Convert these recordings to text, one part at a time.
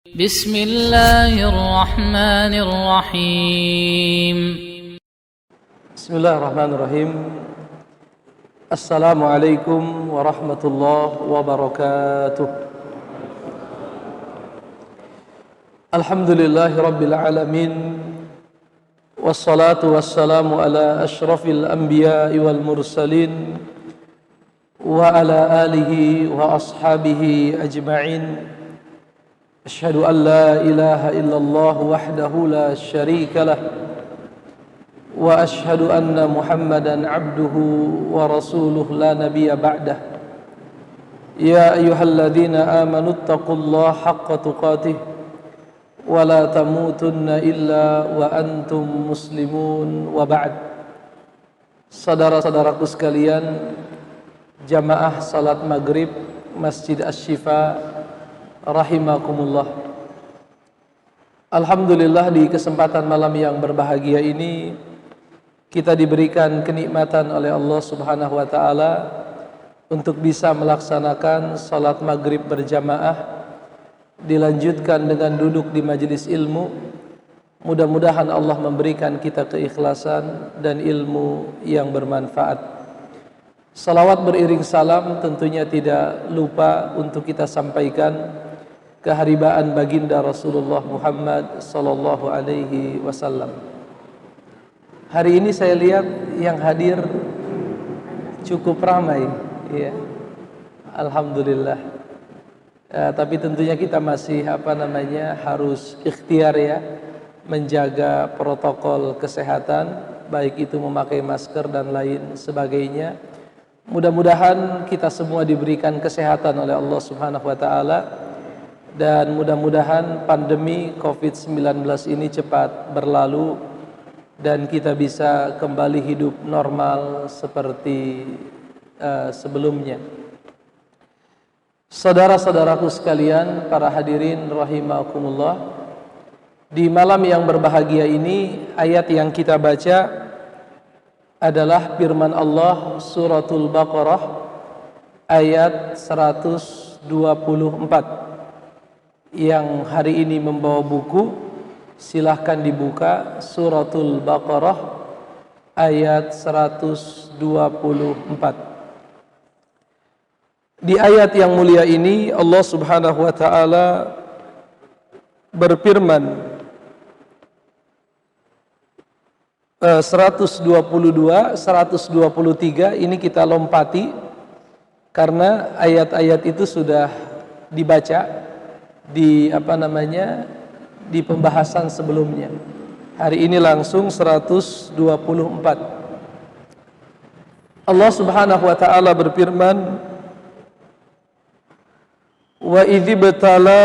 بسم الله الرحمن الرحيم بسم الله الرحمن الرحيم. السلام عليكم ورحمة الله وبركاته. الحمد لله رب العالمين، والصلاة والسلام على أشرف الأنبياء والمرسلين وعلى آله وأصحابه أجمعين. أشهد أن لا إله إلا الله وحده لا شريك له، وأشهد أن محمدا عبده ورسوله لا نبي بعده. يا أيها الذين آمنوا اتقوا الله حق تقاته ولا تموتن إلا وأنتم مسلمون. وبعد. Saudara-saudaraku sekalian, jamaah salat maghrib Masjid Asy-Syifa rahimakumullah. Alhamdulillah, di kesempatan malam yang berbahagia ini kita diberikan kenikmatan oleh Allah Subhanahu wa taala untuk bisa melaksanakan salat maghrib berjamaah, dilanjutkan dengan duduk di majelis ilmu. Mudah-mudahan Allah memberikan kita keikhlasan dan ilmu yang bermanfaat. Salawat beriring salam tentunya tidak lupa untuk kita sampaikan keharibaan baginda Rasulullah Muhammad sallallahu alaihi wasallam. Hari ini saya lihat yang hadir cukup ramai, ya. Alhamdulillah. Tapi tentunya kita masih harus ikhtiar, ya, menjaga protokol kesehatan, baik itu memakai masker dan lain sebagainya. Mudah-mudahan kita semua diberikan kesehatan oleh Allah Subhanahu wa taala, dan mudah-mudahan pandemi Covid-19 ini cepat berlalu dan kita bisa kembali hidup normal seperti sebelumnya. Saudara-saudaraku sekalian, para hadirin rahimakumullah, di malam yang berbahagia ini ayat yang kita baca adalah firman Allah suratul Baqarah ayat 124. Yang hari ini membawa buku, silahkan dibuka suratul Baqarah ayat 124. Di ayat yang mulia ini Allah Subhanahu wa taala berfirman, 122, 123 ini kita lompati karena ayat-ayat itu sudah dibaca di di pembahasan sebelumnya. Hari ini langsung 124. Allah Subhanahu wa taala berfirman, wa idzibtala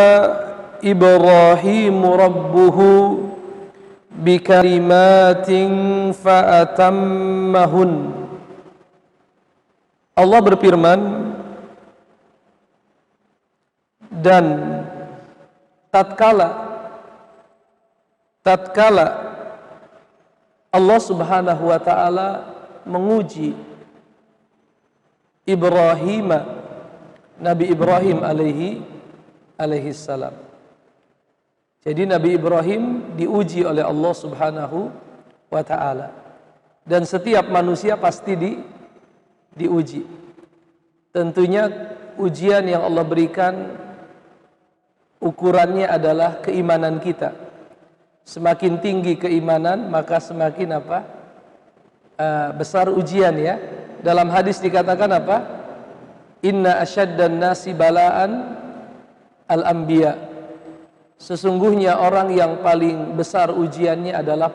Ibrahimu rabbuhu bikalimatin fa'atammahun. Allah berfirman, dan tatkala Allah Subhanahu wa taala menguji Nabi Ibrahim alaihi salam. Jadi Nabi Ibrahim diuji oleh Allah Subhanahu wa taala. Dan setiap manusia pasti diuji. Tentunya ujian yang Allah berikan ukurannya adalah keimanan kita. Semakin tinggi keimanan, maka semakin besar ujian, ya. Dalam hadis dikatakan Inna asyaddan nasi bala'an al-anbiya. Sesungguhnya orang yang paling besar ujiannya adalah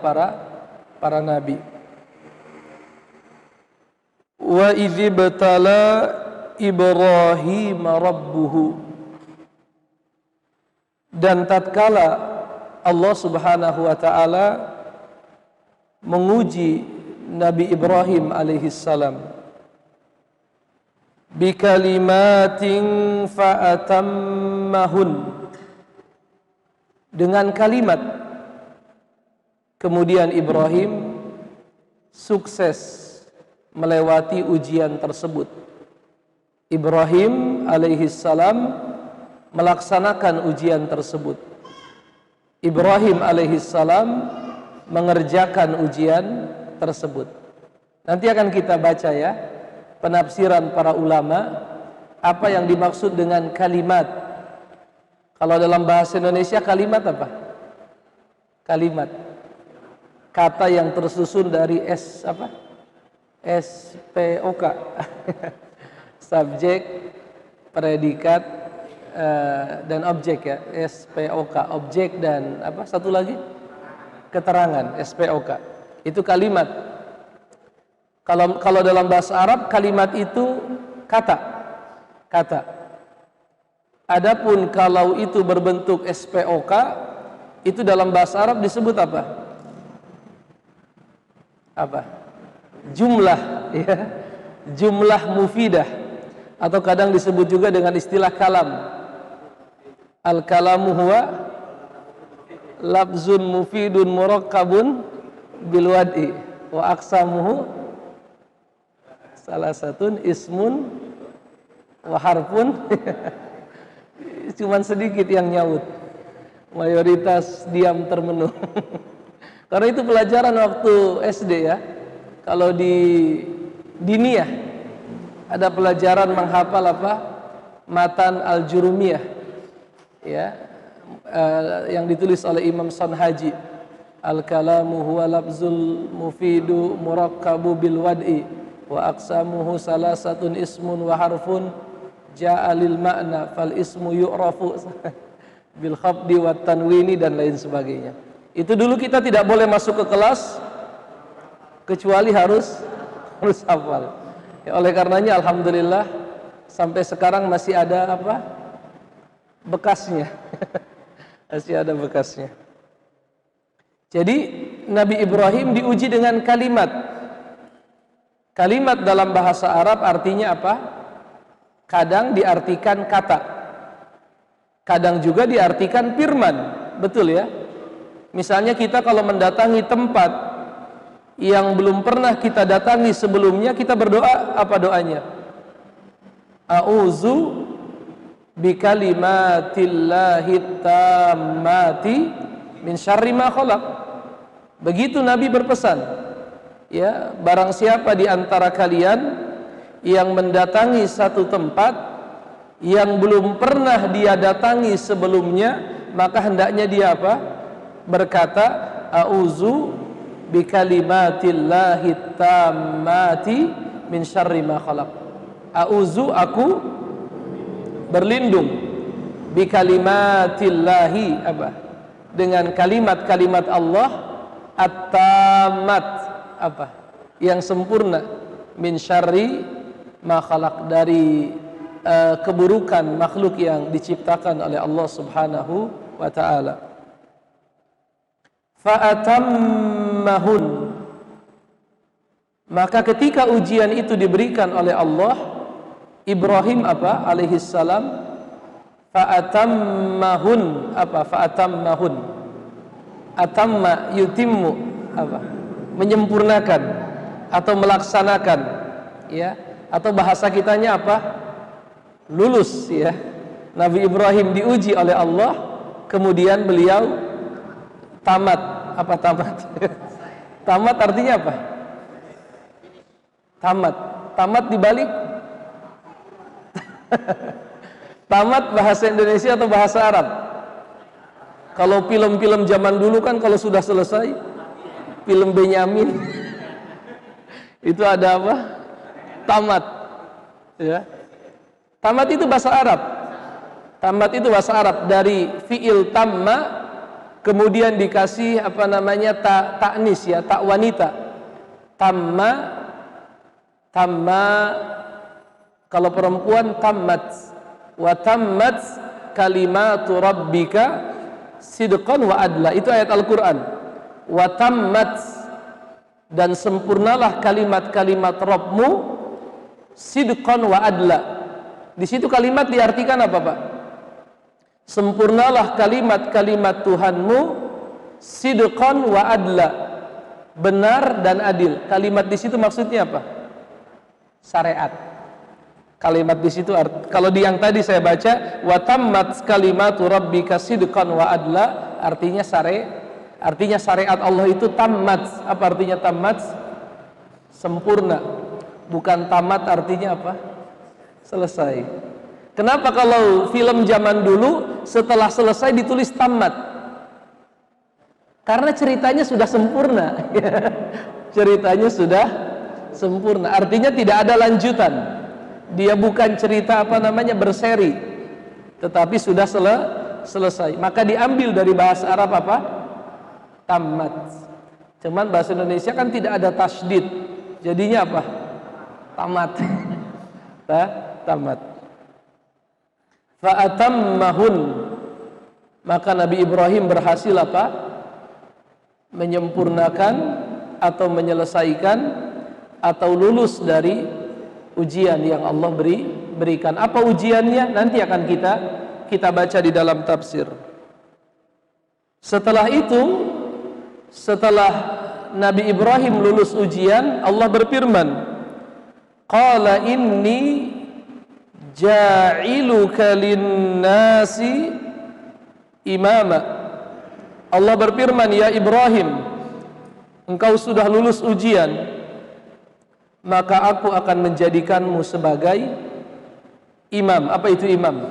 para nabi. Wa idzibtala Ibrahim rabbuhu. Dan tatkala Allah Subhanahu wa taala menguji Nabi Ibrahim alaihi salam bikalimatin fa'atammahun, dengan kalimat, kemudian Ibrahim sukses melewati ujian tersebut. Ibrahim alaihi salam melaksanakan ujian tersebut. Ibrahim alaihissalam mengerjakan ujian tersebut. Nanti akan kita baca ya penafsiran para ulama apa yang dimaksud dengan kalimat. Kalau dalam bahasa Indonesia kalimat apa? Kalimat kata yang tersusun dari SPOK subjek, predikat, dan objek ya. SPOK objek dan apa satu lagi? Keterangan. SPOK itu kalimat. Kalau dalam bahasa Arab kalimat itu kata. Adapun kalau itu berbentuk SPOK itu dalam bahasa Arab disebut apa? Jumlah ya. Jumlah mufidah atau kadang disebut juga dengan istilah kalam. Al-kalamu huwa lafzun mufidun murakkabun bil wad'i wa aqsamuhu salah satun ismun wa harfun. Cuman sedikit yang nyaut, mayoritas diam termenung. Karena itu pelajaran waktu SD ya. Kalau di diniyah ada pelajaran menghafal matan al-jurumiyah ya, yang ditulis oleh Imam Sonhaji. Al-kalamu huwa lafzul mufidu murakkabu bil wad'i wa aqsamuhu salasatun ismun wa harfun ja'alil ma'na fal ismu yu'rafu bil khafdi wat tanwini dan lain sebagainya. Itu dulu kita tidak boleh masuk ke kelas kecuali harus hafal. Ya, oleh karenanya alhamdulillah sampai sekarang masih ada bekasnya. Masih ada bekasnya. Jadi Nabi Ibrahim diuji dengan kalimat. Kalimat dalam bahasa Arab artinya apa? Kadang diartikan kata, kadang juga diartikan firman. Betul ya? Misalnya kita kalau mendatangi tempat yang belum pernah kita datangi sebelumnya, kita berdoa, apa doanya? A'udzu bikalimatillahi tammati min syarri ma khalaq. Begitu Nabi berpesan. Ya, barang siapa di antara kalian yang mendatangi satu tempat yang belum pernah dia datangi sebelumnya, maka hendaknya dia berkata, a'udzu bikalimatillahi tammati min syarri ma khalaq. A'udzu, aku berlindung, bikalimatillahi dengan kalimat-kalimat Allah at-tammat yang sempurna, min syarri ma khalaq, dari keburukan makhluk yang diciptakan oleh Allah Subhanahu wa taala. Fa'atammahun, maka ketika ujian itu diberikan oleh Allah, Ibrahim alaihissalam fa'atammahun fa'atammahun, atamma yutimmu menyempurnakan atau melaksanakan ya, atau bahasa kitanya lulus ya. Nabi Ibrahim diuji oleh Allah, kemudian beliau tamat. Tamat? Tamat artinya apa? Tamat dibalik. Tamat bahasa Indonesia atau bahasa Arab? Kalau film-film zaman dulu kan kalau sudah selesai, film Benyamin itu ada tamat ya. Tamat itu bahasa Arab. Tamat itu bahasa Arab dari fi'il tamma, kemudian dikasih ta'nis ya, tak wanita. Tamma kalau perempuan tammat, wa tammat kalimatu rabbika sidqan wa adla. Itu ayat Al-Qur'an. Wa tammat, dan sempurnalah kalimat-kalimat Rabbmu sidqan wa adla. Di situ kalimat diartikan apa, Pak? Sempurnalah kalimat-kalimat Tuhanmu sidqan wa adla, benar dan adil. Kalimat di situ maksudnya apa? Syariat. Kalimat di situ kalau di yang tadi saya baca wa tammat kalimatu rabbika sidqan wa adla, Artinya syariat Allah itu tamat. Apa artinya tamat? Sempurna. Bukan tamat artinya apa? Selesai. Kenapa kalau film zaman dulu setelah selesai ditulis tamat? Karena ceritanya sudah sempurna. Ceritanya sudah sempurna. Artinya tidak ada lanjutan. Dia bukan cerita berseri, tetapi sudah selesai. Maka diambil dari bahasa Arab apa? Tamat. Cuman bahasa Indonesia kan tidak ada tasydid. Jadinya apa? Tamat. Tamat. Fa'atammahun. Maka Nabi Ibrahim berhasil apa? Menyempurnakan atau menyelesaikan atau lulus dari ujian yang Allah berikan. Apa ujiannya? Nanti akan kita baca di dalam tafsir. Setelah itu, setelah Nabi Ibrahim lulus ujian, Allah berfirman, qala inni ja'iluka lin-nasi imama. Allah berfirman, ya Ibrahim, engkau sudah lulus ujian, maka aku akan menjadikanmu sebagai imam. Apa itu imam?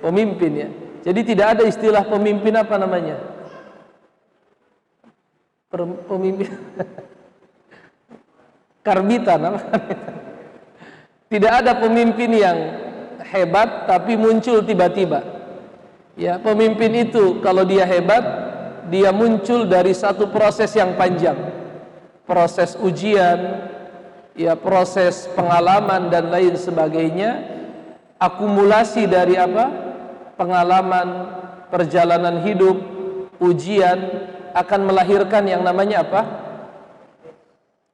Pemimpin, ya. Jadi tidak ada istilah pemimpin pemimpin karbitan apa? Tidak ada pemimpin yang hebat tapi muncul tiba-tiba. Ya, pemimpin itu kalau dia hebat, dia muncul dari satu proses yang panjang. Proses ujian, ya, proses pengalaman dan lain sebagainya. Akumulasi dari apa? Pengalaman, perjalanan hidup, ujian akan melahirkan yang namanya apa?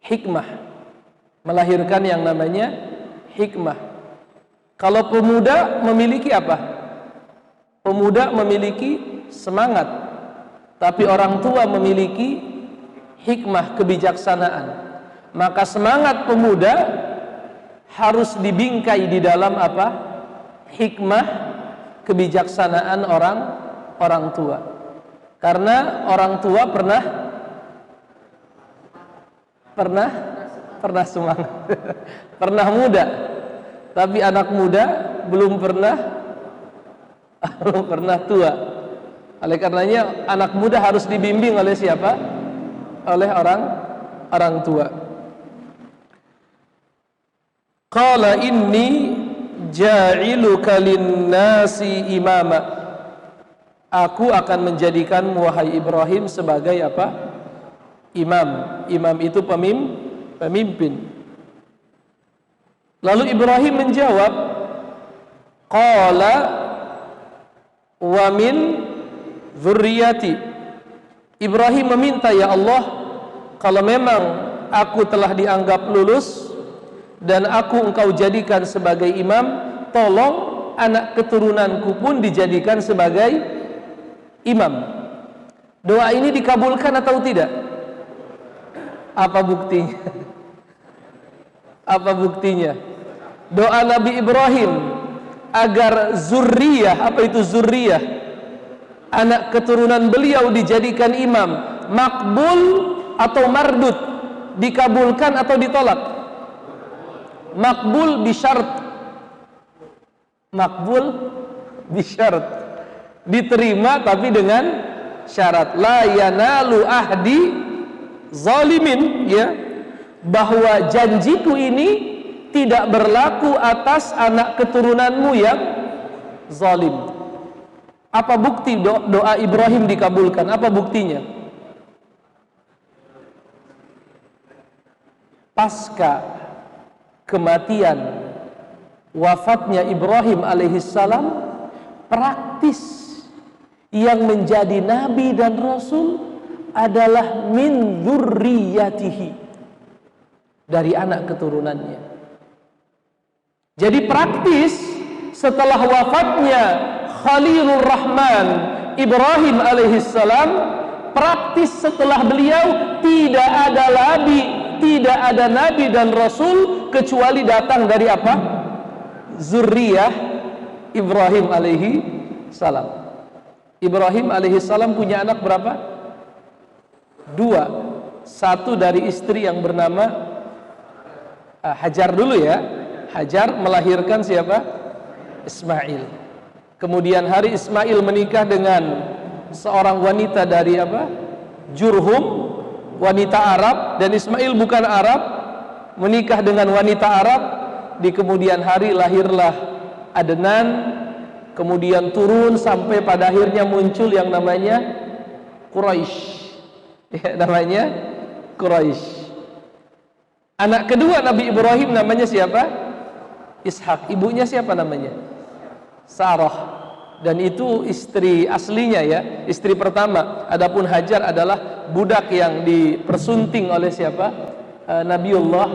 Hikmah. Melahirkan yang namanya hikmah. Kalau pemuda memiliki apa? Pemuda memiliki semangat, tapi orang tua memiliki hikmah, kebijaksanaan. Maka semangat pemuda harus dibingkai di dalam apa? Hikmah, kebijaksanaan orang tua. Karena orang tua pernah semangat, pernah muda, tapi anak muda belum pernah tua. Oleh karenanya anak muda harus dibimbing oleh siapa? Oleh orang tua. Qala inni ja'iluka lin-nasi imama. Aku akan menjadikanmu wahai Ibrahim sebagai apa? Imam. Imam itu pemimpin. Lalu Ibrahim menjawab, qala wa min dzurriyyati. Ibrahim meminta, ya Allah, kalau memang aku telah dianggap lulus dan engkau jadikan sebagai imam, tolong anak keturunanku pun dijadikan sebagai imam. Doa ini dikabulkan atau tidak? Apa buktinya? Apa buktinya? Doa Nabi Ibrahim agar zurriyah, apa itu zurriyah? Anak keturunan beliau dijadikan imam, makbul atau mardud? Dikabulkan atau ditolak? Makbul bisyart. Makbul bisyart. Diterima tapi dengan syarat, la yanalu ahdi zalimin, ya, bahwa janjiku ini tidak berlaku atas anak keturunanmu yang zalim. Apa bukti doa Ibrahim dikabulkan? Apa buktinya? Pasca kematian, wafatnya Ibrahim alaihissalam, praktis yang menjadi nabi dan rasul adalah min dzurriyyatihi, dari anak keturunannya. Jadi praktis setelah wafatnya Khalilur Rahman Ibrahim alaihissalam, praktis setelah beliau tidak ada nabi dan rasul kecuali datang dari apa? Zurriyah Ibrahim alaihi salam. Ibrahim alaihissalam punya anak berapa? Dua. Satu dari istri yang bernama Hajar dulu ya. Hajar melahirkan siapa? Ismail. Kemudian hari Ismail menikah dengan seorang wanita dari apa? Jurhum, wanita Arab, dan Ismail bukan Arab, menikah dengan wanita Arab. Di kemudian hari lahirlah Adnan, kemudian turun sampai pada akhirnya muncul yang namanya Quraisy. Ya, namanya Quraisy. Anak kedua Nabi Ibrahim namanya siapa? Ishak. Ibunya siapa namanya? Sarah. Dan itu istri aslinya ya, istri pertama. Adapun Hajar adalah budak yang dipersunting oleh siapa? Nabiullah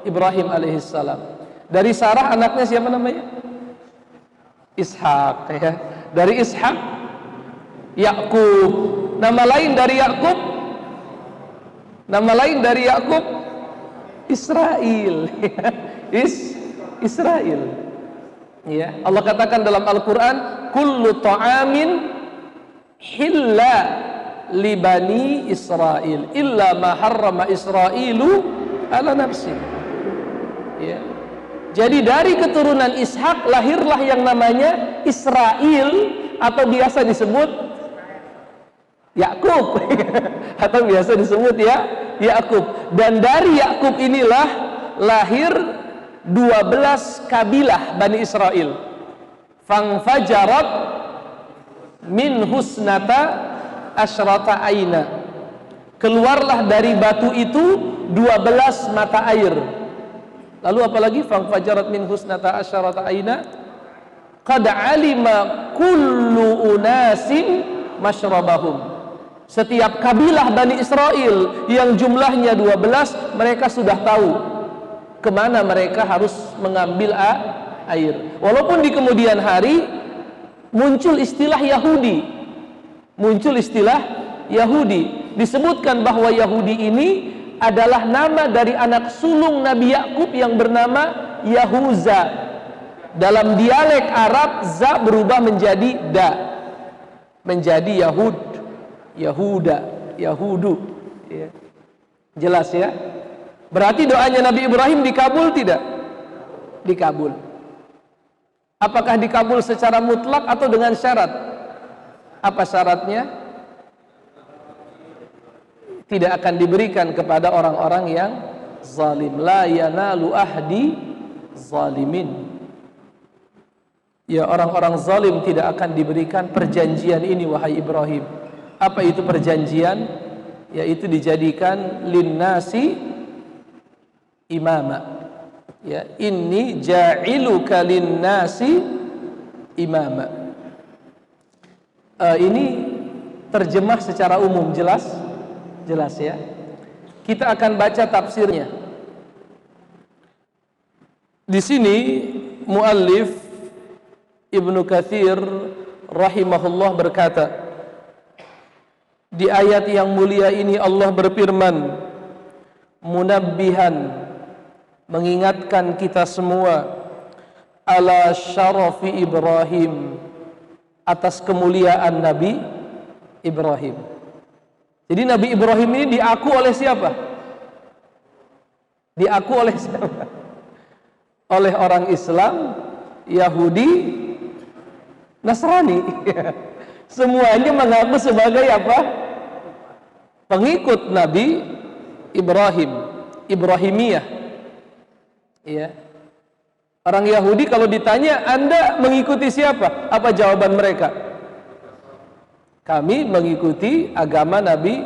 Ibrahim alaihissalam. Dari Sarah anaknya siapa namanya? Ishak ya. Dari Ishak Yakub. Nama lain dari Yakub? Nama lain dari Yakub Israel. Israel. Ya, Allah katakan dalam Al-Qur'an, kullu ta'amin hilla li bani Israil illa ma harrama Israilu ala nafsi. Ya. Jadi dari keturunan Ishak lahirlah yang namanya Israel, atau biasa disebut Yakub atau biasa disebut ya Yakub. Dan dari Yakub inilah lahir 12 kabilah Bani Israel. Fangfajarat min husnata asyrata aina. Keluarlah dari batu itu 12 mata air. Lalu apalagi fangfajarat min husnata asyrata aina qad alima kullu unasin masyrabahum. Setiap kabilah Bani Israel yang jumlahnya 12, mereka sudah tahu kemana mereka harus mengambil air. Walaupun di kemudian hari muncul istilah Yahudi. Muncul istilah Yahudi. Disebutkan bahwa Yahudi ini adalah nama dari anak sulung Nabi Yakub yang bernama Yahuza. Dalam dialek Arab, za berubah menjadi da. Menjadi Yahud, Yahuda, Yahudu. Ya. Jelas ya? Berarti doanya Nabi Ibrahim dikabul tidak? Dikabul. Apakah dikabul secara mutlak atau dengan syarat? Apa syaratnya? Tidak akan diberikan kepada orang-orang yang zalim. La yanalu ahdi zalimin. Ya, orang-orang zalim tidak akan diberikan perjanjian ini, wahai Ibrahim. Apa itu perjanjian? Yaitu dijadikan linnasi imama. Ya, inni ja'iluka linnasi imama. Ini terjemah secara umum, jelas? Jelas ya. Kita akan baca tafsirnya. Di sini muallif Ibnu Katsir rahimahullah berkata, di ayat yang mulia ini Allah berfirman, munabbihan, mengingatkan kita semua, ala syarafi Ibrahim, atas kemuliaan Nabi Ibrahim. Jadi Nabi Ibrahim ini diaku oleh siapa? Diaku oleh siapa? Oleh orang Islam, Yahudi, Nasrani. Semuanya mengaku sebagai apa? Pengikut Nabi Ibrahim, Ibrahimiyah. Ya. Orang Yahudi kalau ditanya, Anda mengikuti siapa? Apa jawaban mereka? Kami mengikuti agama Nabi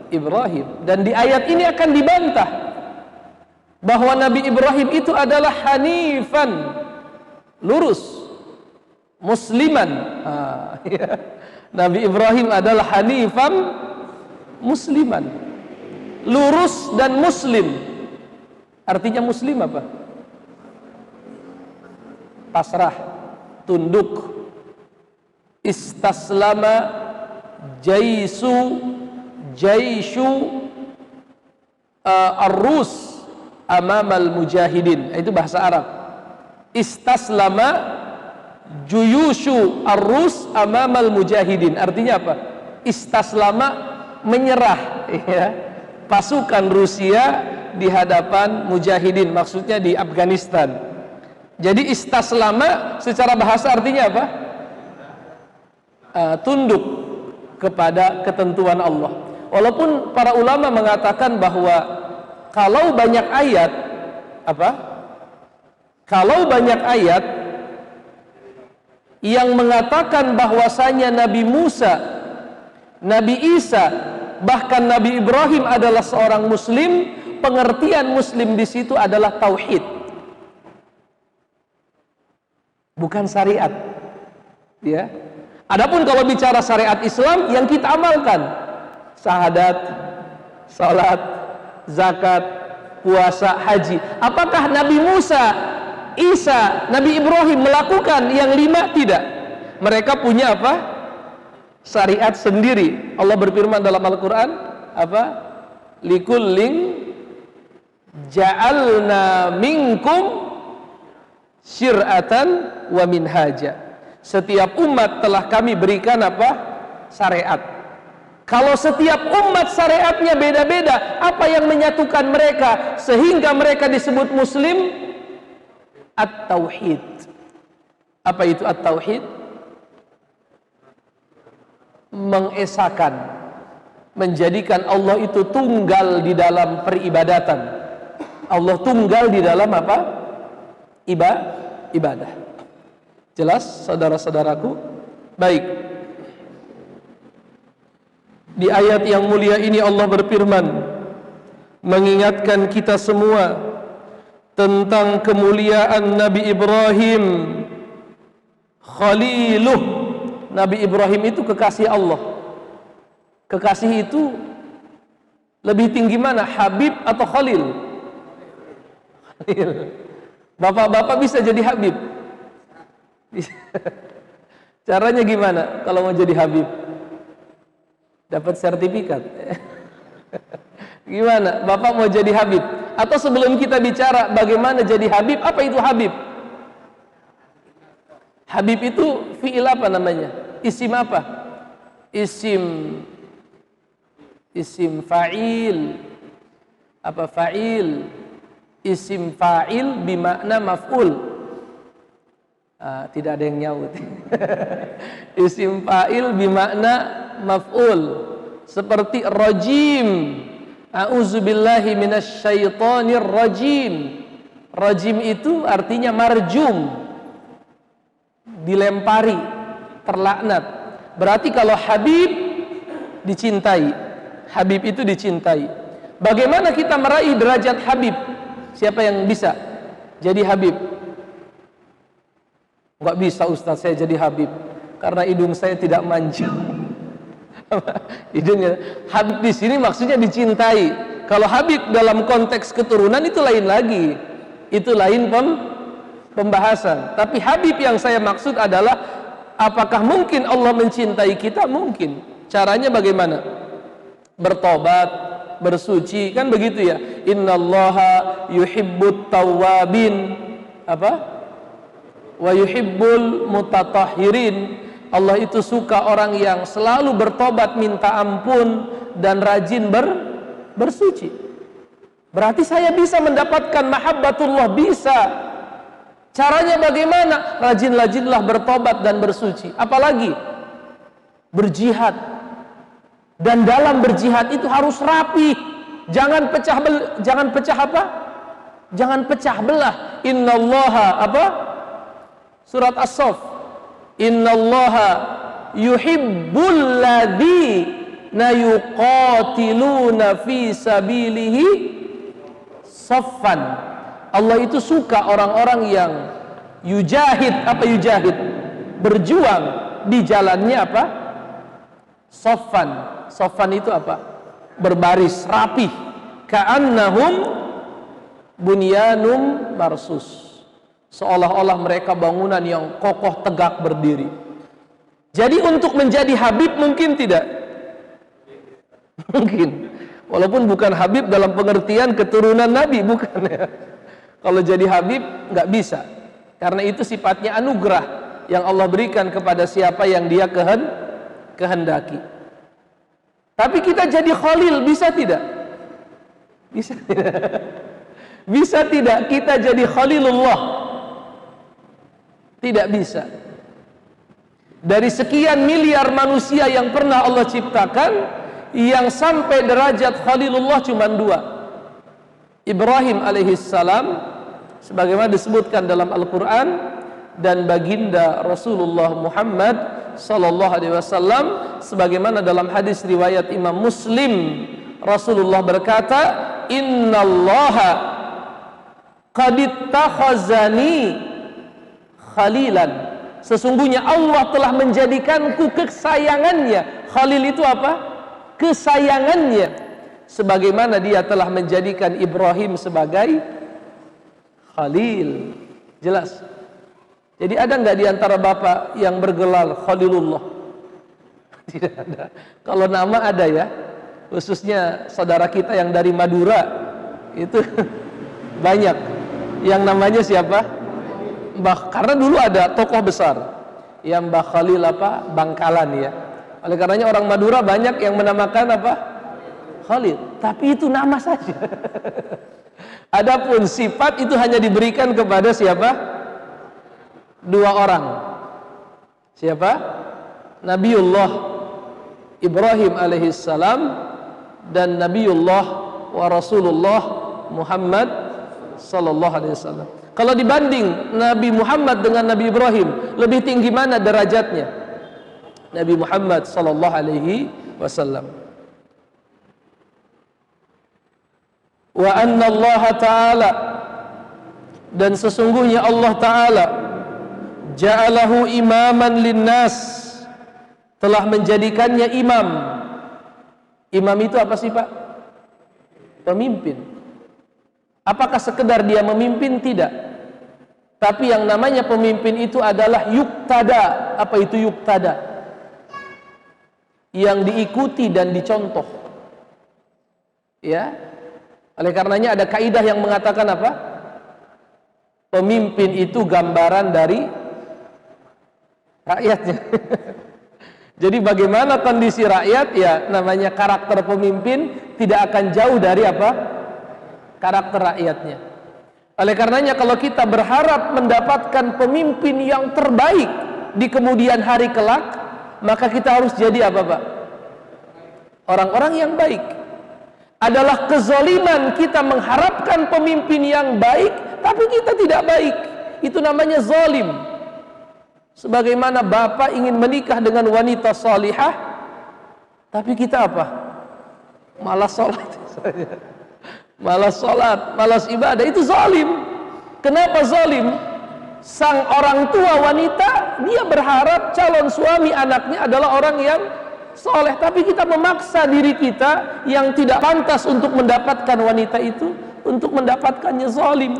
Ibrahim. Dan di ayat ini akan dibantah bahwa Nabi Ibrahim itu adalah hanifan, lurus, musliman. Ya. Nabi Ibrahim adalah hanifan, musliman, lurus dan muslim. Artinya muslim apa? Pasrah, tunduk. Istaslama jaishu ar-rus amamal mujahidin. Itu bahasa Arab. Istaslama juyushu ar-Rus amamal mujahidin. Artinya apa? Istaslama, menyerah, ya, pasukan Rusia di hadapan mujahidin, maksudnya di Afghanistan. Jadi istaslama secara bahasa artinya apa? Tunduk kepada ketentuan Allah. Walaupun para ulama mengatakan bahwa kalau banyak ayat kalau banyak ayat yang mengatakan bahwasanya Nabi Musa, Nabi Isa, bahkan Nabi Ibrahim adalah seorang muslim, pengertian muslim di situ adalah tauhid, bukan syariat. Ya. Adapun kalau bicara syariat Islam yang kita amalkan, syahadat, salat, zakat, puasa, haji. Apakah Nabi Musa, Isa, Nabi Ibrahim melakukan yang 5? Tidak. Mereka punya apa? Syariat sendiri. Allah berfirman dalam Al-Quran apa? Likullin ja'alna minkum syir'atan wa minhaja. Setiap umat telah kami berikan apa? Syariat. Kalau setiap umat syariatnya beda-beda, apa yang menyatukan mereka sehingga mereka disebut muslim? At-tauhid. Apa itu at-tauhid? Mengesakan, menjadikan Allah itu tunggal di dalam peribadatan. Allah tunggal di dalam apa? Ibadah. Jelas, saudara-saudaraku? Baik. Di ayat yang mulia ini Allah berfirman, mengingatkan kita semua tentang kemuliaan Nabi Ibrahim, Khaliluh. Nabi Ibrahim itu kekasih Allah. Kekasih itu lebih tinggi mana? Habib atau Khalil? Khalil. Bapak-bapak bisa jadi Habib. Caranya gimana kalau mau jadi Habib? Dapat sertifikat. Gimana? Bapak mau jadi Habib? Atau sebelum kita bicara bagaimana jadi Habib, apa itu Habib? Habib itu fi'il apa namanya? Isim apa? Isim fa'il. Apa fa'il? Isim fa'il bimakna maf'ul. Tidak ada yang nyaut. Isim fa'il bimakna maf'ul. Seperti rajim. A'udzubillahi minasyaitonir rajim. Rajim itu artinya marjum, dilempari, terlaknat. Berarti kalau Habib dicintai, Habib itu dicintai. Bagaimana kita meraih derajat Habib? Siapa yang bisa jadi Habib? Enggak bisa Ustaz saya jadi Habib karena hidung saya tidak manjang. Hidungnya Habib di sini maksudnya dicintai. Kalau Habib dalam konteks keturunan itu lain lagi, itu lain pembahasan. Tapi Habib yang saya maksud adalah apakah mungkin Allah mencintai kita? Mungkin. Caranya bagaimana? Bertobat, bersuci, kan begitu ya. Innallaha yuhibbut tawwabin wa yuhibbul mutatahhirin. Allah itu suka orang yang selalu bertobat, minta ampun, dan rajin bersuci. Berarti saya bisa mendapatkan mahabbatullah, bisa. Caranya bagaimana? Rajin-rajinlah bertobat dan bersuci. Apalagi berjihad. Dan dalam berjihad itu harus rapi. Jangan pecah belah. Innallaha Surat As-Saff. Innallaha yuhibbul ladzina yuqatiluna fi sabilihi saffan. Allah itu suka orang-orang yang yujahid. Berjuang di jalannya saffan. Saffan itu berbaris, rapih. Ka'annahum bunyanum marsus. Seolah-olah mereka bangunan yang kokoh tegak berdiri. Jadi untuk menjadi Habib mungkin tidak? Mungkin. Walaupun bukan Habib dalam pengertian keturunan Nabi, bukan ya. Kalau jadi Habib nggak bisa. Karena itu sifatnya anugerah. yang Allah berikan kepada siapa yang Dia kehendaki. Tapi kita jadi khalil, bisa tidak? Bisa tidak? Bisa tidak kita jadi khalilullah? Tidak bisa. Dari sekian miliar manusia yang pernah Allah ciptakan, yang sampai derajat khalilullah cuma 2. Ibrahim alaihissalam, sebagaimana disebutkan dalam Al-Quran, dan baginda Rasulullah Muhammad sallallahu alaihi wasallam, sebagaimana dalam hadis riwayat Imam Muslim, Rasulullah berkata, innallaha qad ittakhazani khalilan. Sesungguhnya Allah telah menjadikanku kesayangannya. Khalil itu apa? Kesayangannya. Sebagaimana Dia telah menjadikan Ibrahim sebagai khalil. Jelas. Jadi ada nggak di antara bapak yang bergelar Khalilullah? Tidak ada. Kalau nama ada ya, khususnya saudara kita yang dari Madura itu banyak yang namanya siapa? Mbah, karena dulu ada tokoh besar yang Mbah Khalil apa? Bangkalan ya. Oleh karenanya orang Madura banyak yang menamakan apa? Khalil. Tapi itu nama saja. Adapun sifat itu hanya diberikan kepada siapa? 2 orang. Siapa? Nabiullah Ibrahim alaihissalam dan Nabiullah wa Rasulullah Muhammad sallallahu alaihi wasallam. Kalau dibanding Nabi Muhammad dengan Nabi Ibrahim, lebih tinggi mana derajatnya? Nabi Muhammad sallallahu alaihi wasallam. Wa anna Allah Ta'ala, dan sesungguhnya Allah Ta'ala ja'alahu imaman linnas, telah menjadikannya imam. Imam itu apa sih Pak? Pemimpin. Apakah sekedar dia memimpin? Tidak. Tapi yang namanya pemimpin itu adalah yuktada. Apa itu yuktada? Yang diikuti dan dicontoh. Ya. Oleh karenanya ada kaidah yang mengatakan apa? Pemimpin itu gambaran dari rakyatnya. Jadi bagaimana kondisi rakyat, ya namanya karakter pemimpin tidak akan jauh dari apa? Karakter rakyatnya. Oleh karenanya kalau kita berharap mendapatkan pemimpin yang terbaik di kemudian hari kelak, maka kita harus jadi apa Pak? Orang-orang yang baik. Adalah kezaliman kita mengharapkan pemimpin yang baik, tapi kita tidak baik. Itu namanya zalim. Sebagaimana bapak ingin menikah dengan wanita salihah, tapi kita apa? Malas sholat. Malas sholat, malas ibadah. Itu zalim. Kenapa zalim? Sang orang tua wanita, dia berharap calon suami anaknya adalah orang yang soleh, tapi kita memaksa diri kita yang tidak pantas untuk mendapatkan wanita itu, untuk mendapatkannya zalim,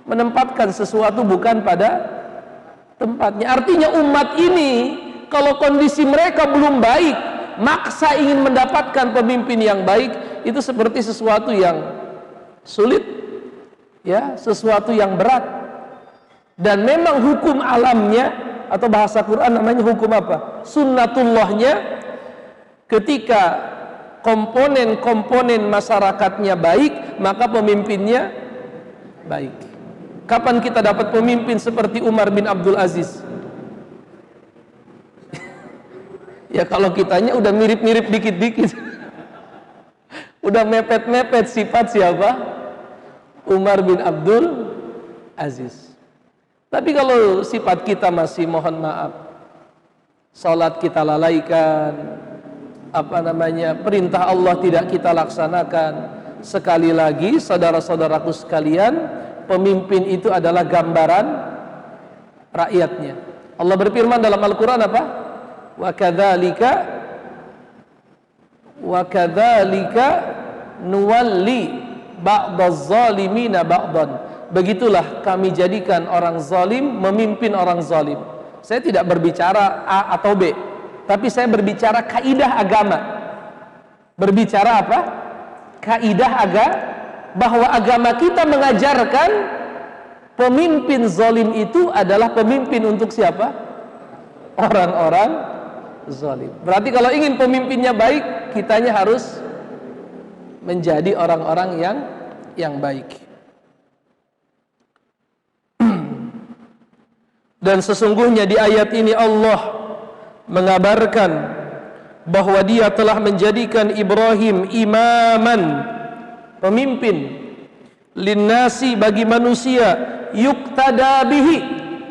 menempatkan sesuatu bukan pada tempatnya. Artinya umat ini kalau kondisi mereka belum baik, maksa ingin mendapatkan pemimpin yang baik, itu seperti sesuatu yang sulit, ya, sesuatu yang berat. Dan memang hukum alamnya, atau bahasa Quran namanya hukum apa? Sunnatullahnya, ketika komponen-komponen masyarakatnya baik, maka pemimpinnya baik. Kapan kita dapat pemimpin seperti Umar bin Abdul Aziz? Ya kalau kitanya udah mirip-mirip dikit-dikit. Udah mepet-mepet sifat siapa? Umar bin Abdul Aziz. Tapi kalau sifat kita masih, mohon maaf, salat kita lalaikan, perintah Allah tidak kita laksanakan. Sekali lagi saudara-saudaraku sekalian, pemimpin itu adalah gambaran rakyatnya. Allah berfirman dalam Al-Quran apa? Wa kadzalika nuwalli ba'daz zalimina ba'dan. Begitulah kami jadikan orang zalim memimpin orang zalim. Saya tidak berbicara A atau B, tapi saya berbicara kaidah agama. Berbicara apa? Kaidah agama, bahwa agama kita mengajarkan pemimpin zalim itu adalah pemimpin untuk siapa? orang-orang zalim. Berarti kalau ingin pemimpinnya baik, kitanya harus menjadi orang-orang yang baik. Dan sesungguhnya di ayat ini Allah mengabarkan bahwa Dia telah menjadikan Ibrahim imaman, pemimpin, linnasi, bagi manusia, yuqtada bihi.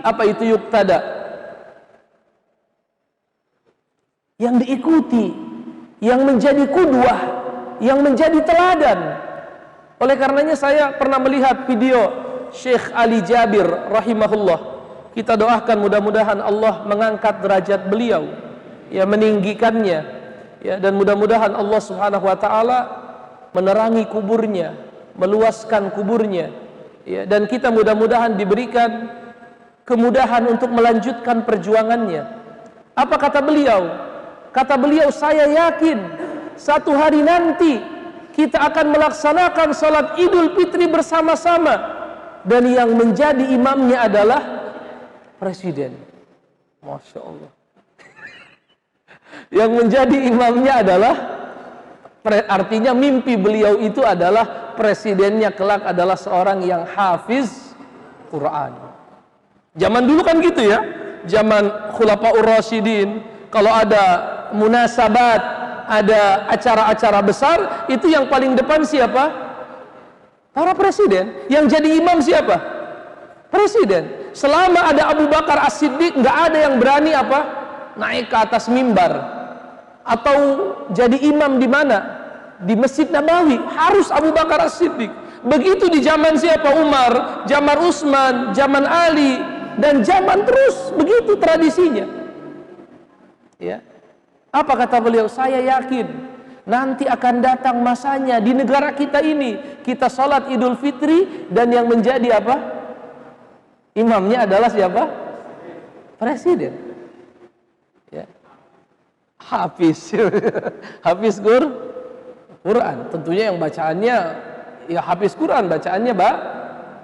Apa itu yuqtada? Yang diikuti, yang menjadi qudwah, yang menjadi teladan. Oleh karenanya saya pernah melihat video Syekh Ali Jabir rahimahullah. Kita doakan mudah-mudahan Allah mengangkat derajat beliau, ya, meninggikannya, ya, dan mudah-mudahan Allah Subhanahu wa taala menerangi kuburnya, meluaskan kuburnya, ya, dan kita mudah-mudahan diberikan kemudahan untuk melanjutkan perjuangannya. Apa kata beliau? Kata beliau, saya yakin satu hari nanti kita akan melaksanakan salat Idul Fitri bersama-sama, dan yang menjadi imamnya adalah presiden. Masya Allah. Yang menjadi imamnya adalah, artinya mimpi beliau itu adalah presidennya kelak adalah seorang yang hafiz Quran. Zaman dulu kan gitu ya, zaman Khulafaur Rasyidin, kalau ada munasabat, ada acara-acara besar, itu yang paling depan siapa? Para presiden. Yang jadi imam siapa? Presiden. Selama ada Abu Bakar As-Siddiq, nggak ada yang berani apa? Naik ke atas mimbar atau jadi imam di mana? Di Masjid Nabawi. Harus Abu Bakar As-Siddiq. Begitu di zaman siapa? Umar, zaman Utsman, zaman Ali, dan zaman terus begitu tradisinya. Ya. Apa kata beliau? Saya yakin nanti akan datang masanya di negara kita ini, kita salat Idul Fitri, dan yang menjadi apa? Imamnya adalah siapa? Presiden. Ya. Hafiz. Hafiz Quran. Tentunya yang bacaannya, ya hafiz Quran, bacaannya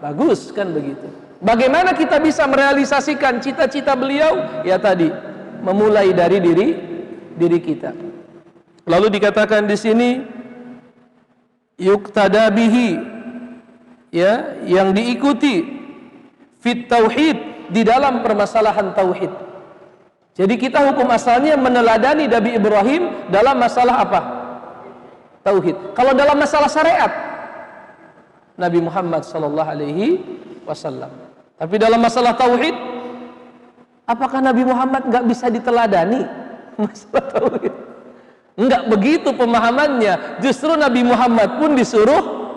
bagus, kan begitu. Bagaimana kita bisa merealisasikan cita-cita beliau? Ya tadi, memulai dari diri kita. Lalu dikatakan di sini yuqtada bihi, ya, yang diikuti fit tauhid, di dalam permasalahan tauhid. Jadi kita hukum asalnya meneladani Nabi Ibrahim dalam masalah apa? Tauhid. Kalau dalam masalah syariat, Nabi Muhammad sallallahu alaihi wasallam. Tapi dalam masalah tauhid, apakah Nabi Muhammad nggak bisa diteladani masalah tauhid? Enggak begitu pemahamannya. Justru Nabi Muhammad pun disuruh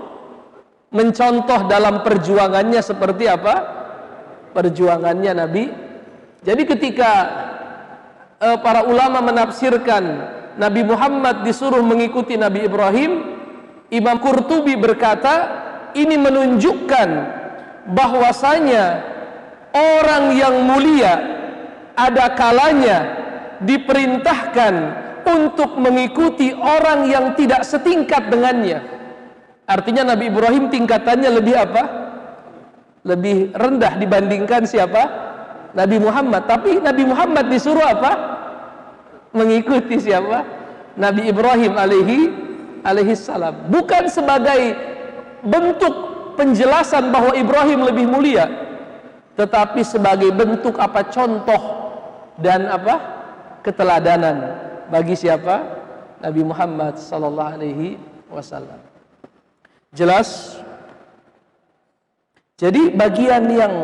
mencontoh dalam perjuangannya seperti apa? Perjuangannya Nabi. Jadi ketika para ulama menafsirkan Nabi Muhammad disuruh mengikuti Nabi Ibrahim, Imam Qurtubi berkata, ini menunjukkan bahwasanya orang yang mulia ada kalanya diperintahkan untuk mengikuti orang yang tidak setingkat dengannya. Artinya Nabi Ibrahim tingkatannya lebih apa? Lebih rendah dibandingkan siapa? Nabi Muhammad. Tapi Nabi Muhammad disuruh apa? Mengikuti siapa? Nabi Ibrahim alaihi salam. Bukan sebagai bentuk penjelasan bahwa Ibrahim lebih mulia, tetapi sebagai bentuk apa? Contoh dan apa? Keteladanan bagi siapa? Nabi Muhammad sallallahu alaihi wasallam. Jelas? Jadi bagian yang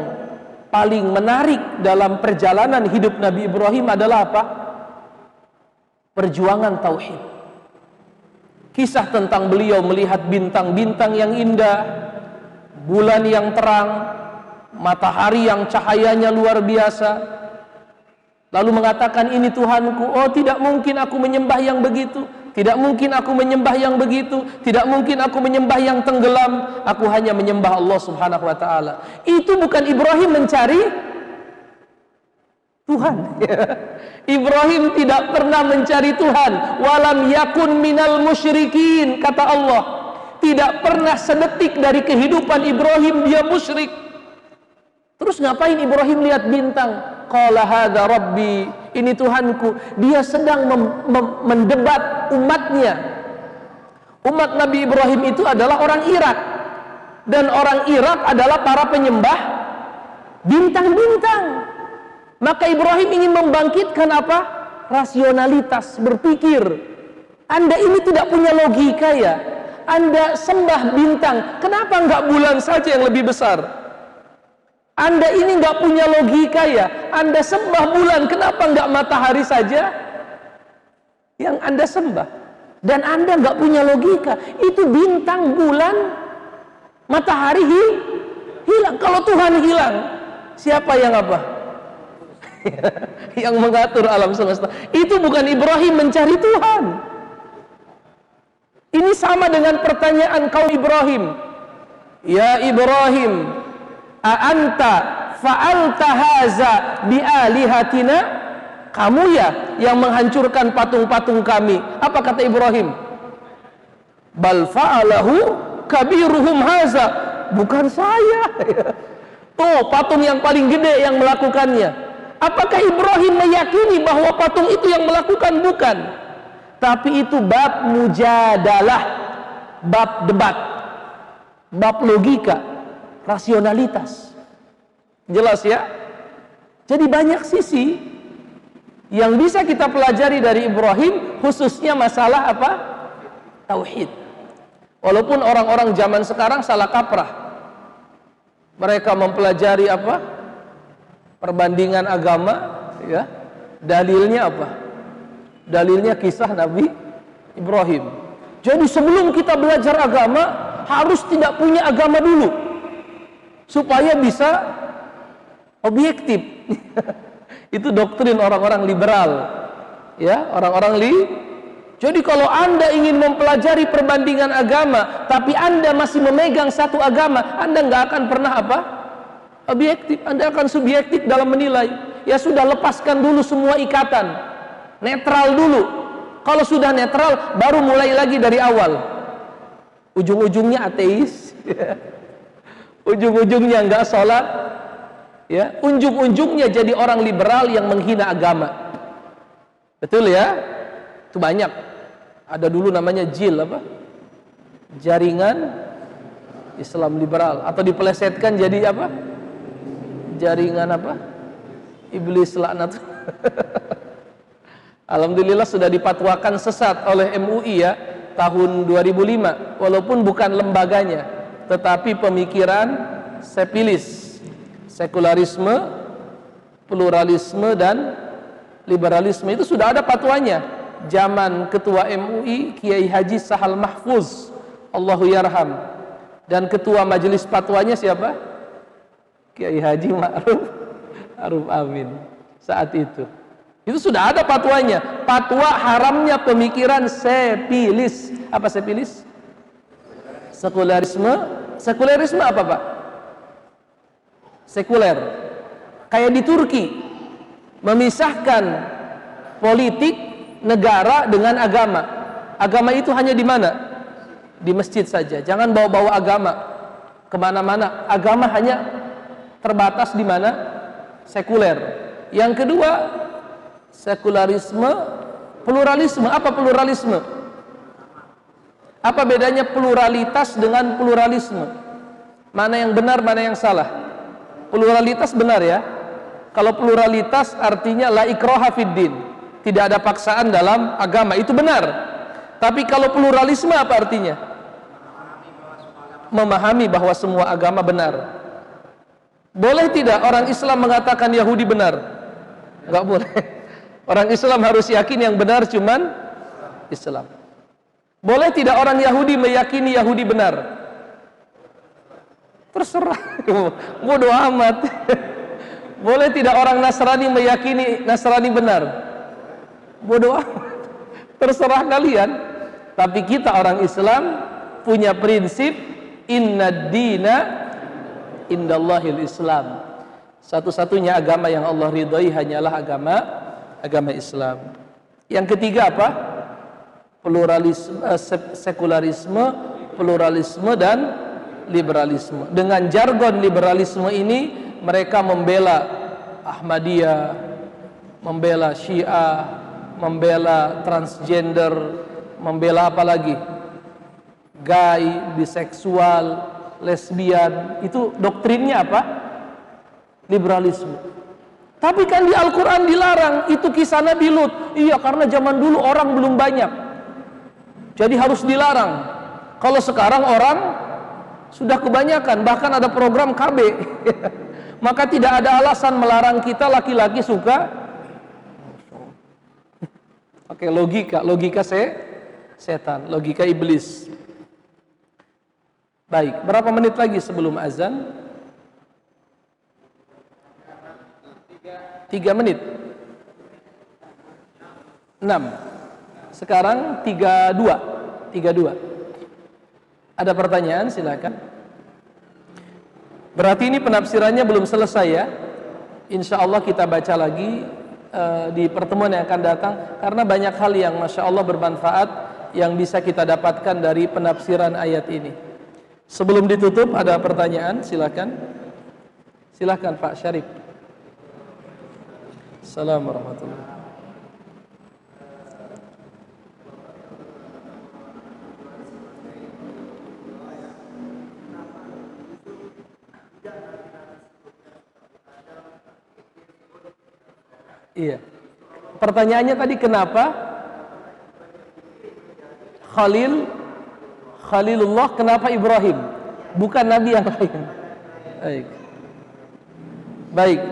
paling menarik dalam perjalanan hidup Nabi Ibrahim adalah apa? Perjuangan tauhid. Kisah tentang beliau melihat bintang-bintang yang indah, bulan yang terang, matahari yang cahayanya luar biasa, lalu mengatakan, ini Tuhanku. Oh, tidak mungkin aku menyembah yang begitu, tidak mungkin aku menyembah yang begitu, tidak mungkin aku menyembah yang tenggelam, aku hanya menyembah Allah subhanahu wa ta'ala. Itu bukan Ibrahim mencari Tuhan. Ibrahim tidak pernah mencari Tuhan. Walam yakun minal musyrikin, kata Allah. Tidak pernah sedetik dari kehidupan Ibrahim dia musyrik. Terus ngapain Ibrahim lihat bintang? Qala hadza rabbi ini Tuhanku. Dia sedang mendebat umatnya. Umat Nabi Ibrahim itu adalah orang Irak, dan orang Irak adalah para penyembah bintang-bintang. Maka Ibrahim ingin membangkitkan apa? Rasionalitas berpikir. Anda ini tidak punya logika ya? Anda sembah bintang, kenapa enggak bulan saja yang lebih besar? Anda ini enggak punya logika ya? Anda sembah bulan, kenapa enggak matahari saja yang Anda sembah? Dan Anda enggak punya logika. Itu bintang, bulan, matahari hilang. Kalau Tuhan hilang, siapa yang apa? Yang mengatur alam semesta. Itu bukan Ibrahim mencari Tuhan. Ini sama dengan pertanyaan kaum Ibrahim. Ya Ibrahim, a anta fa'alta haza bi'alihatina? Kamu ya yang menghancurkan patung-patung kami. Apa kata Ibrahim? Bal fa'alahu kabiruhum haza. Bukan saya. Tuh patung yang paling gede yang melakukannya. Apakah Ibrahim meyakini bahwa patung itu yang melakukan? Bukan. Tapi itu bab mujadalah, bab debat, bab logika, rasionalitas. Jelas ya? Jadi banyak sisi yang bisa kita pelajari dari Ibrahim, khususnya masalah apa? Tauhid. Walaupun orang-orang zaman sekarang salah kaprah. Mereka mempelajari apa? Perbandingan agama, ya. Dalilnya apa? Dalilnya kisah Nabi Ibrahim. Jadi sebelum kita belajar agama, harus tidak punya agama dulu, supaya bisa objektif. Itu doktrin orang-orang liberal, ya, orang-orang Jadi kalau Anda ingin mempelajari perbandingan agama, tapi Anda masih memegang satu agama, Anda nggak akan pernah apa? Objektif. Anda akan subjektif dalam menilai. Ya sudah, lepaskan dulu semua ikatan. Netral dulu. Kalau sudah netral, baru mulai lagi dari awal. Ujung-ujungnya ateis, ujung-ujungnya nggak sholat, ya. Ujung-ujungnya jadi orang liberal yang menghina agama. Betul ya? Itu banyak. Ada dulu namanya JIL apa? Jaringan Islam Liberal, atau dipelesetkan jadi apa? Jaringan apa? Iblis laknat. Alhamdulillah sudah dipatwakan sesat oleh MUI ya, tahun 2005, walaupun bukan lembaganya, tetapi pemikiran sepilis, sekularisme, pluralisme dan liberalisme itu sudah ada fatwanya. Zaman ketua MUI Kiai Haji Sahal Mahfuz, Allahu yarham, dan ketua majelis fatwanya siapa? Kiai Haji Ma'ruf Amin saat itu. Itu sudah ada fatwanya, fatwa haramnya pemikiran sepilis. Apa sepilis? Sekularisme. Sekularisme apa Pak? Sekuler. Kayak di Turki, memisahkan politik negara dengan agama. Agama itu hanya di mana? Di masjid saja. Jangan bawa-bawa agama kemana-mana. Agama hanya terbatas di mana? Sekuler. Yang kedua, sekularisme, pluralisme. Apa pluralisme? Apa bedanya pluralitas dengan pluralisme? Mana yang benar, mana yang salah? Pluralitas benar ya. Kalau pluralitas artinya la ikraha fid din, tidak ada paksaan dalam agama, itu benar. Tapi kalau pluralisme apa artinya? Memahami bahwa semua agama benar. Boleh tidak orang Islam mengatakan Yahudi benar? Enggak boleh. Orang Islam harus yakin yang benar cuman Islam. Boleh tidak orang Yahudi meyakini Yahudi benar? Terserah. Bodoh amat. Boleh tidak orang Nasrani meyakini Nasrani benar? Bodoh amat. Terserah kalian. Tapi kita orang Islam punya prinsip inna dina indallahil Islam. Satu-satunya agama yang Allah ridhai hanyalah agama Islam. Yang ketiga apa? Pluralisme, sekularisme, pluralisme dan liberalisme. Dengan jargon liberalisme ini mereka membela Ahmadiyah, membela Syiah, membela transgender, membela apa lagi? Gay, biseksual, lesbian. Itu doktrinnya apa? Liberalisme. Tapi kan di Al-Quran dilarang. Itu kisah Nabi Lut. Iya, karena zaman dulu orang belum banyak, jadi harus dilarang. Kalau sekarang orang sudah kebanyakan, bahkan ada program KB. Maka tidak ada alasan melarang kita laki-laki suka. Oke, logika setan, logika iblis. Baik, berapa menit lagi sebelum azan? 3 menit. 6. Sekarang 32. Ada pertanyaan, silakan. Berarti ini penafsirannya belum selesai ya. Insya Allah kita baca lagi di pertemuan yang akan datang, karena banyak hal yang Masya Allah bermanfaat yang bisa kita dapatkan dari penafsiran ayat ini. Sebelum ditutup, ada pertanyaan, silakan. Silakan Pak Syarif. Assalamualaikum warahmatullahi wabarakatuh. Iya. Pertanyaannya tadi kenapa Khalilullah, kenapa Ibrahim? Bukan Nabi yang lain. Baik.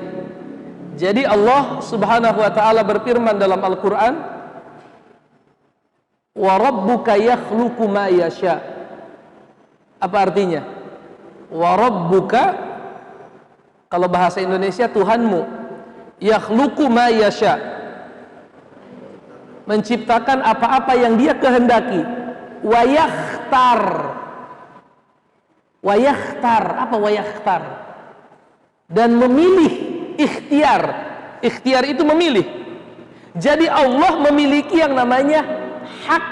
Jadi Allah Subhanahu wa taala berfirman dalam Al-Qur'an, "Wa rabbuka yakhluqu ma yasha." Apa artinya? Wa rabbuka, kalau bahasa Indonesia Tuhanmu, yakhluqu ma yasha, menciptakan apa-apa yang Dia kehendaki. Wa yakhtar, apa wa yakhtar? Dan memilih. Ikhtiar itu memilih. Jadi Allah memiliki yang namanya hak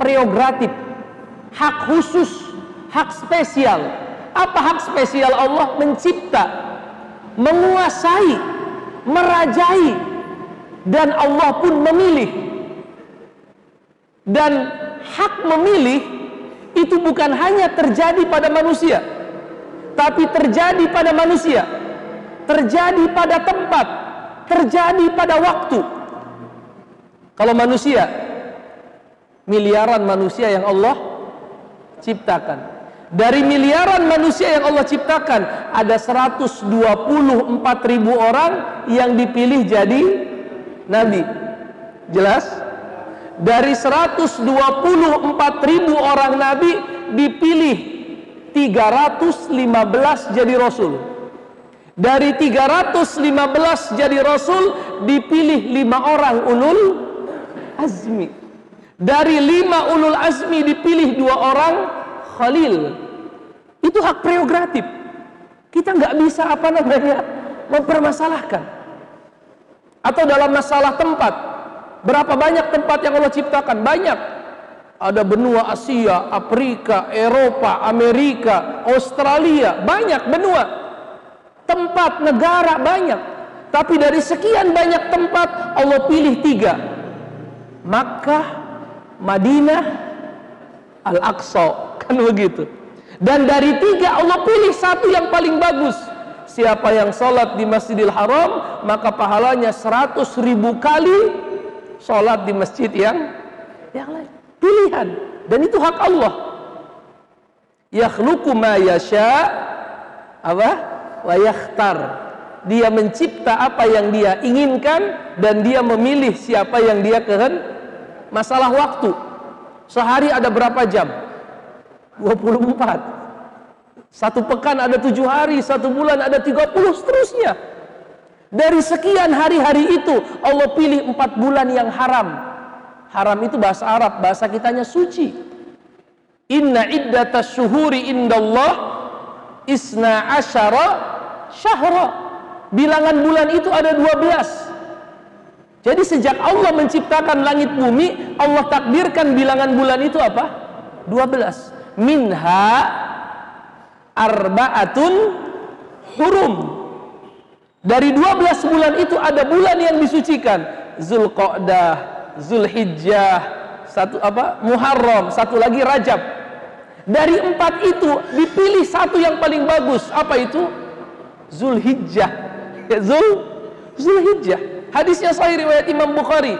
prerogatif, hak khusus, hak spesial. Apa hak spesial Allah? Mencipta, menguasai, merajai, dan Allah pun memilih. Dan hak memilih itu bukan hanya terjadi pada manusia, tapi terjadi pada manusia, terjadi pada tempat, terjadi pada waktu. Kalau manusia, miliaran manusia yang Allah ciptakan. Dari miliaran manusia yang Allah ciptakan, ada 124.000 orang yang dipilih jadi nabi. Jelas? Dari 124.000 orang nabi, dipilih 315 jadi rasul. Dari 315 jadi rasul, dipilih 5 orang ulul azmi. Dari 5 ulul azmi dipilih 2 orang khalil. Itu hak prerogatif. Kita nggak bisa mempermasalahkan. Atau dalam masalah tempat, berapa banyak tempat yang Allah ciptakan? Banyak. Ada benua Asia, Afrika, Eropa, Amerika, Australia, banyak benua. Tempat, negara banyak. Tapi dari sekian banyak tempat, Allah pilih 3. Makkah, Madinah, Al-Aqsa. Kan begitu. Dan dari 3 Allah pilih 1 yang paling bagus. Siapa yang sholat di Masjidil Haram, maka pahalanya 100.000 kali sholat di masjid yang lain. Pilihan. Dan itu hak Allah. Yakhluqu ma yasha, apa? Wa yakhtar. Dia mencipta apa yang Dia inginkan, dan Dia memilih siapa yang Dia kehendaki. Masalah waktu, sehari ada berapa jam? 24. 1 pekan ada 7 hari, 1 bulan ada 30, seterusnya. Dari sekian hari-hari itu Allah pilih 4 bulan yang haram. Haram itu bahasa Arab, bahasa kitanya suci. Inna iddatas syuhuri indallah isna asyara syahra. Bilangan bulan itu ada 12. Jadi sejak Allah menciptakan langit bumi, Allah takdirkan bilangan bulan itu apa? 12. Minha arba'atun hurum. Dari 12 bulan itu ada bulan yang disucikan, Zulqa'dah, Zulhijjah, Muharram, satu lagi Rajab. Dari 4 itu dipilih satu yang paling bagus. Apa itu? Zulhijjah. Zulhijjah. Hadisnya sahih riwayat Imam Bukhari.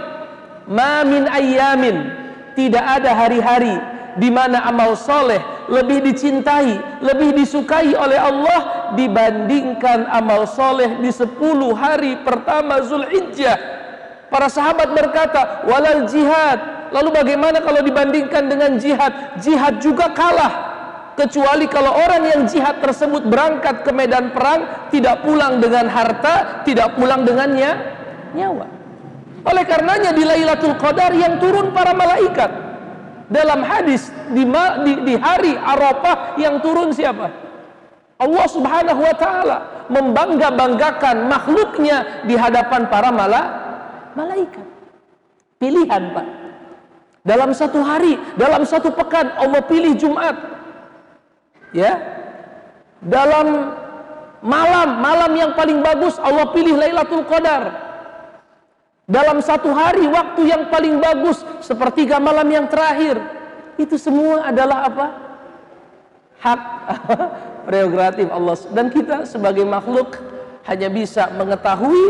Ma min ayyamin, tidak ada hari-hari di mana amal soleh lebih dicintai, lebih disukai oleh Allah dibandingkan amal soleh di 10 hari pertama Zulhijjah. Para sahabat berkata, walal jihad. Lalu bagaimana kalau dibandingkan dengan jihad? Jihad juga kalah, kecuali kalau orang yang jihad tersebut berangkat ke medan perang, tidak pulang dengan harta, tidak pulang dengan nyawa. Oleh karenanya di Lailatul Qadar yang turun para malaikat. Dalam hadis di hari Arafah yang turun siapa? Allah Subhanahu wa taala membangga-banggakan makhluknya di hadapan para malaikat. Pilihan, Pak. Dalam satu hari, dalam satu pekan Allah pilih Jumat. Ya. Dalam malam yang paling bagus Allah pilih Lailatul Qadar. Dalam satu hari waktu yang paling bagus sepertiga malam yang terakhir. Itu semua adalah apa? Hak prerogatif Allah. Dan kita sebagai makhluk hanya bisa mengetahui,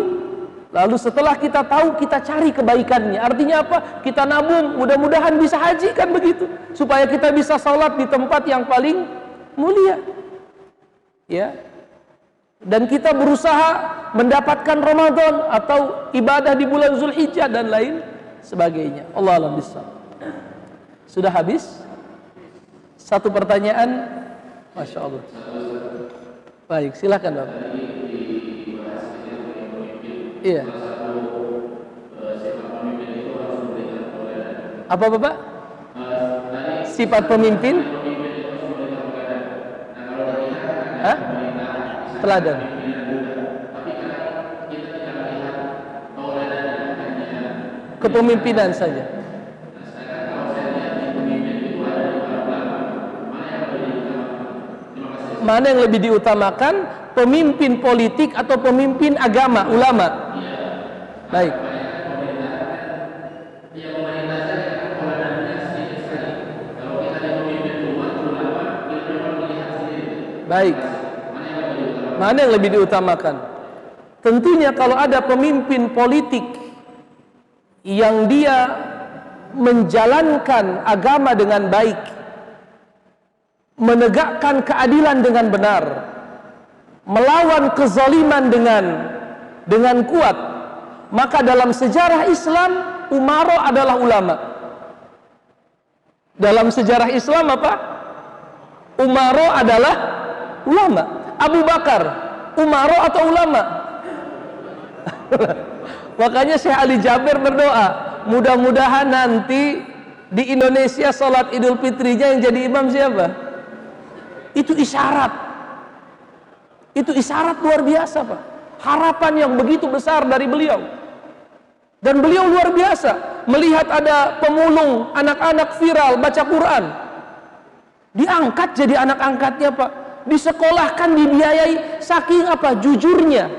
lalu setelah kita tahu kita cari kebaikannya. Artinya apa? Kita nabung, mudah-mudahan bisa haji, kan begitu, supaya kita bisa sholat di tempat yang paling mulia. Ya. Dan kita berusaha mendapatkan Ramadan atau ibadah di bulan Zulhijjah dan lain sebagainya. Allah alam bisa. Sudah habis? Satu pertanyaan. Masya Allah. Baik, silakan Bapak. Iya. Apa Bapak? Sifat pemimpin? Hah? Teladan. Kepemimpinan saja. Mana yang lebih diutamakan? Pemimpin politik atau pemimpin agama, ulama? Baik. Baik. Mana yang lebih diutamakan? Tentunya kalau ada pemimpin politik yang dia menjalankan agama dengan baik, menegakkan keadilan dengan benar, melawan kezaliman dengan kuat, maka dalam sejarah Islam umara adalah ulama. Dalam sejarah Islam apa? Umara adalah ulama. Abu Bakar, umara atau ulama? Makanya Syekh Ali Jabir berdoa, mudah-mudahan nanti di Indonesia sholat Idul Fitrinya yang jadi imam siapa? Itu isyarat. Itu isyarat luar biasa, Pak. Harapan yang begitu besar dari beliau. Dan beliau luar biasa melihat ada pemulung anak-anak viral baca Quran. Diangkat jadi anak angkatnya, Pak. Disekolahkan, dibiayai, saking apa? Jujurnya.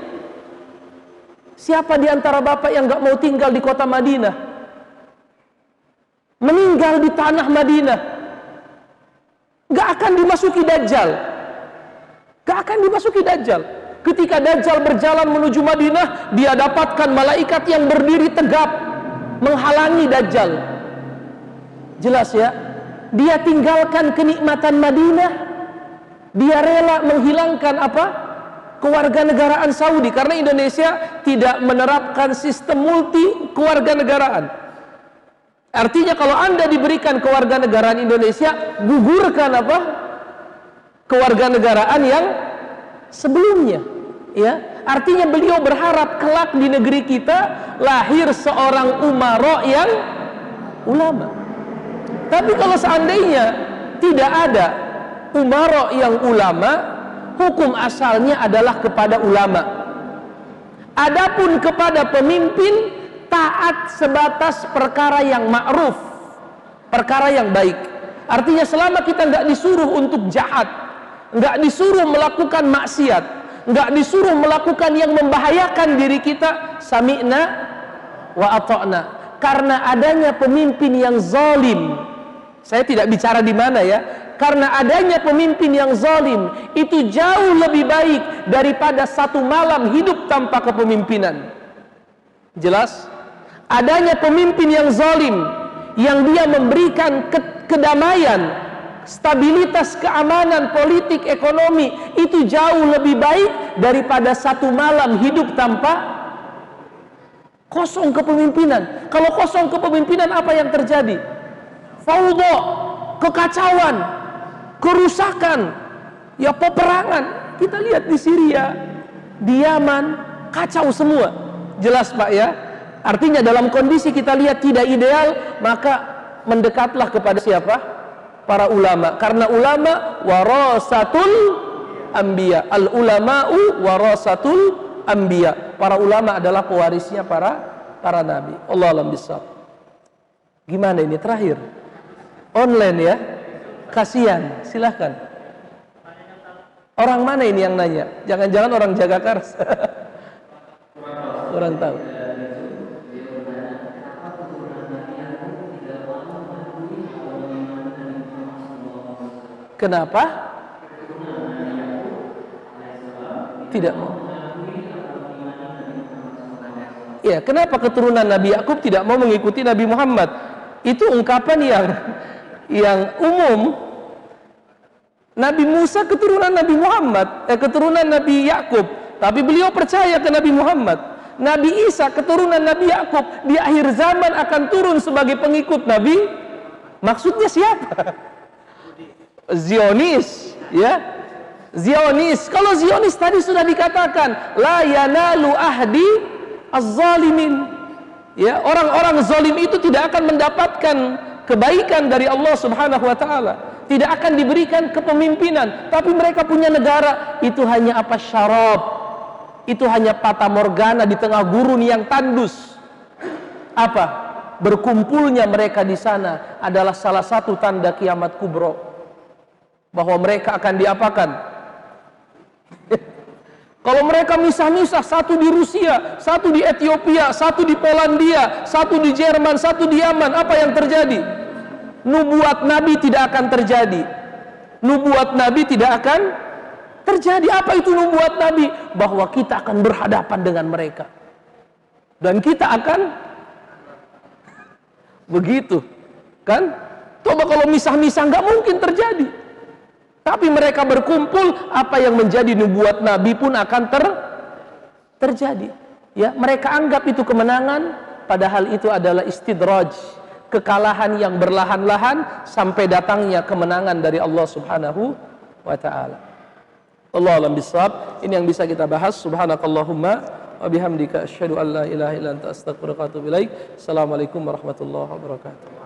Siapa di antara bapak yang gak mau tinggal di kota Madinah? Meninggal di tanah Madinah. Gak akan dimasuki Dajjal. Gak akan dimasuki Dajjal. Ketika Dajjal berjalan menuju Madinah, dia dapatkan malaikat yang berdiri tegap menghalangi Dajjal. Jelas ya? Dia tinggalkan kenikmatan Madinah. Dia rela menghilangkan apa? Kewarganegaraan Saudi, karena Indonesia tidak menerapkan sistem multi kewarganegaraan. Artinya kalau Anda diberikan kewarganegaraan Indonesia, gugurkan apa? Kewarganegaraan yang sebelumnya. Ya, artinya beliau berharap kelak di negeri kita lahir seorang umara yang ulama. Tapi kalau seandainya tidak ada umara yang ulama, hukum asalnya adalah kepada ulama. Adapun kepada pemimpin, taat sebatas perkara yang ma'ruf, perkara yang baik. Artinya selama kita nggak disuruh untuk jahat, nggak disuruh melakukan maksiat, nggak disuruh melakukan yang membahayakan diri kita. Sami'na wa ata'na. Karena adanya pemimpin yang zalim. Saya tidak bicara di mana ya. Karena adanya pemimpin yang zalim itu jauh lebih baik daripada satu malam hidup tanpa kepemimpinan. Jelas? Adanya pemimpin yang zalim yang dia memberikan kedamaian, stabilitas, keamanan politik, ekonomi, itu jauh lebih baik daripada satu malam hidup tanpa kosong kepemimpinan. Kalau kosong kepemimpinan, apa yang terjadi? Fawdha, kekacauan, kerusakan, ya peperangan. Kita lihat di Syria, di Yaman, kacau semua. Jelas Pak ya? Artinya dalam kondisi kita lihat tidak ideal, maka mendekatlah kepada siapa? Para ulama. Karena ulama warasatul anbiya. Al ulama'u warasatul anbiya. Para ulama adalah pewarisnya para nabi. Allah alam bisawab. Gimana ini terakhir? Online ya? Kasihan. Silahkan. Orang mana ini yang nanya? Jangan-jangan orang Jagakarsa. Orang tahu. Kenapa? Tidak mau. Ya, kenapa keturunan Nabi Yakub tidak mau mengikuti Nabi Muhammad? Itu ungkapan yang umum. Nabi Musa keturunan Nabi Muhammad, keturunan Nabi Yakub, tapi beliau percaya ke Nabi Muhammad. Nabi Isa keturunan Nabi Yakub, di akhir zaman akan turun sebagai pengikut Nabi. Maksudnya siapa? Zionis, ya. Zionis. Kalau Zionis tadi sudah dikatakan la yanalu ahdi az-zalimin. Ya, orang-orang zalim itu tidak akan mendapatkan kebaikan dari Allah Subhanahu wa taala. Tidak akan diberikan kepemimpinan, tapi mereka punya negara, itu hanya apa? Syarab. Itu hanya fata morgana di tengah gurun yang tandus. Apa? Berkumpulnya mereka di sana adalah salah satu tanda kiamat kubro. Bahwa mereka akan diapakan? Kalau mereka misah-misah, satu di Rusia, satu di Ethiopia, satu di Polandia, satu di Jerman, satu di Yaman, apa yang terjadi? Nubuat Nabi tidak akan terjadi. Nubuat Nabi tidak akan terjadi. Apa itu nubuat Nabi? Bahwa kita akan berhadapan dengan mereka. Dan kita akan begitu. Kan? Coba kalau misah-misah, nggak mungkin terjadi. Tapi mereka berkumpul, apa yang menjadi nubuat Nabi pun akan terjadi. Ya, mereka anggap itu kemenangan, padahal itu adalah istidraj, kekalahan yang berlahan-lahan sampai datangnya kemenangan dari Allah Subhanahu wa taala. Allah alam bisawab. Ini yang bisa kita bahas. Subhanakallahumma wa bihamdika asyhadu an la ilaha illa anta astaghfiruka wa atubu ilaik. Assalamualaikum warahmatullahi wabarakatuh.